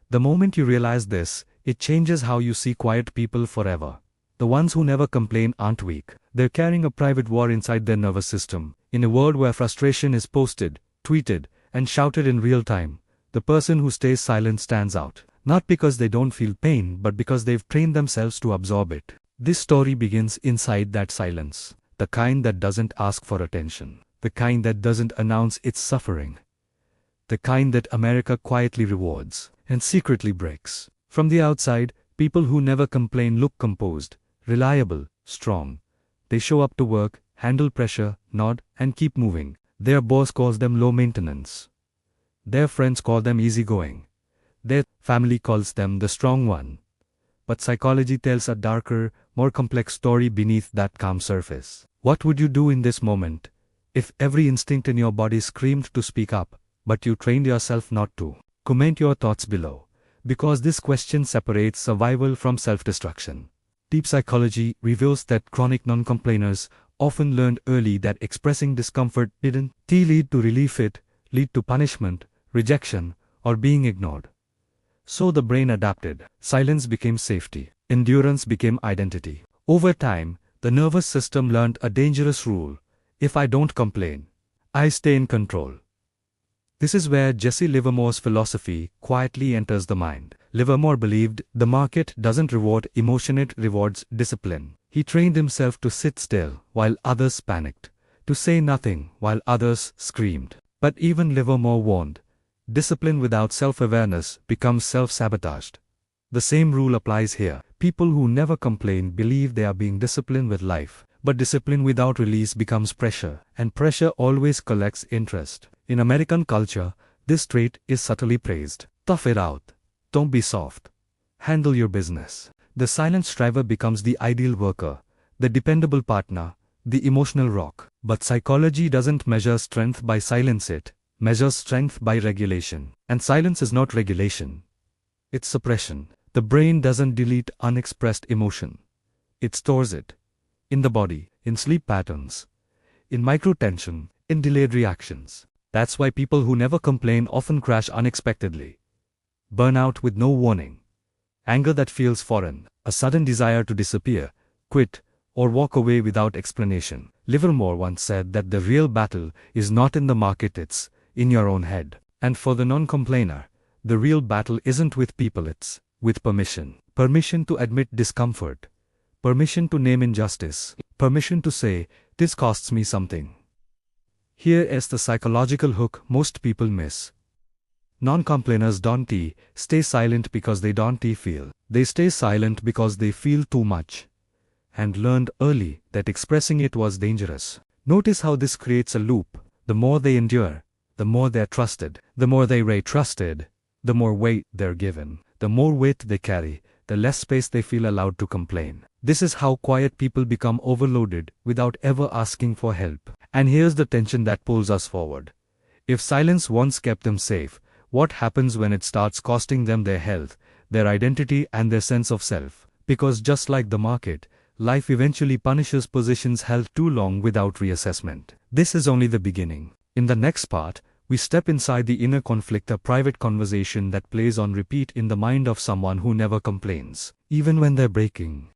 The moment you realize this, it changes how you see quiet people forever. The ones who never complain aren't weak. They're carrying a private war inside their nervous system. In a world where frustration is posted, tweeted, and shouted in real time, the person who stays silent stands out. Not because they don't feel pain, but because they've trained themselves to absorb it. This story begins inside that silence. The kind that doesn't ask for attention. The kind that doesn't announce its suffering. The kind that America quietly rewards and secretly breaks. From the outside, people who never complain look composed, reliable, strong. They show up to work, handle pressure, nod, and keep moving. Their boss calls them low maintenance. Their friends call them easygoing. Their family calls them the strong one. But psychology tells a darker, more complex story beneath that calm surface. What would you do in this moment if every instinct in your body screamed to speak up, but you trained yourself not to? Comment your thoughts below, because this question separates survival from self-destruction. Deep psychology reveals that chronic non-complainers often learned early that expressing discomfort didn't lead to relief, it lead to punishment, rejection, or being ignored. So the brain adapted. Silence became safety. Endurance became identity. Over time, the nervous system learned a dangerous rule: if I don't complain, I stay in control. This is where Jesse Livermore's philosophy quietly enters the mind. Livermore believed the market doesn't reward emotion, it rewards discipline. He trained himself to sit still while others panicked, to say nothing while others screamed. But even Livermore warned, discipline without self-awareness becomes self-sabotaged. The same rule applies here. People who never complain believe they are being disciplined with life, but discipline without release becomes pressure, and pressure always collects interest. In American culture, this trait is subtly praised. Tough it out. Don't be soft. Handle your business. The silent striver becomes the ideal worker, the dependable partner, the emotional rock. But psychology doesn't measure strength by silence, it measures strength by regulation. And silence is not regulation. It's suppression. The brain doesn't delete unexpressed emotion. It stores it. In the body, in sleep patterns, in microtension, in delayed reactions. That's why people who never complain often crash unexpectedly. Burnout with no warning. Anger that feels foreign. A sudden desire to disappear, quit, or walk away without explanation. Livermore once said that the real battle is not in the market, it's in your own head. And for the non-complainer, the real battle isn't with people, it's with permission. Permission to admit discomfort. Permission to name injustice. Permission to say, this costs me something. Here is the psychological hook most people miss. Non-complainers don't stay silent because they don't feel. They stay silent because they feel too much, and learned early that expressing it was dangerous. Notice how this creates a loop. The more they endure, the more they're trusted. The more they rate trusted, the more weight they're given. The more weight they carry, the less space they feel allowed to complain. This is how quiet people become overloaded without ever asking for help. And here's the tension that pulls us forward. If silence once kept them safe, what happens when it starts costing them their health, their identity, and their sense of self? Because just like the market, life eventually punishes positions held too long without reassessment. This is only the beginning. In the next part, we step inside the inner conflict, a private conversation that plays on repeat in the mind of someone who never complains, even when they're breaking.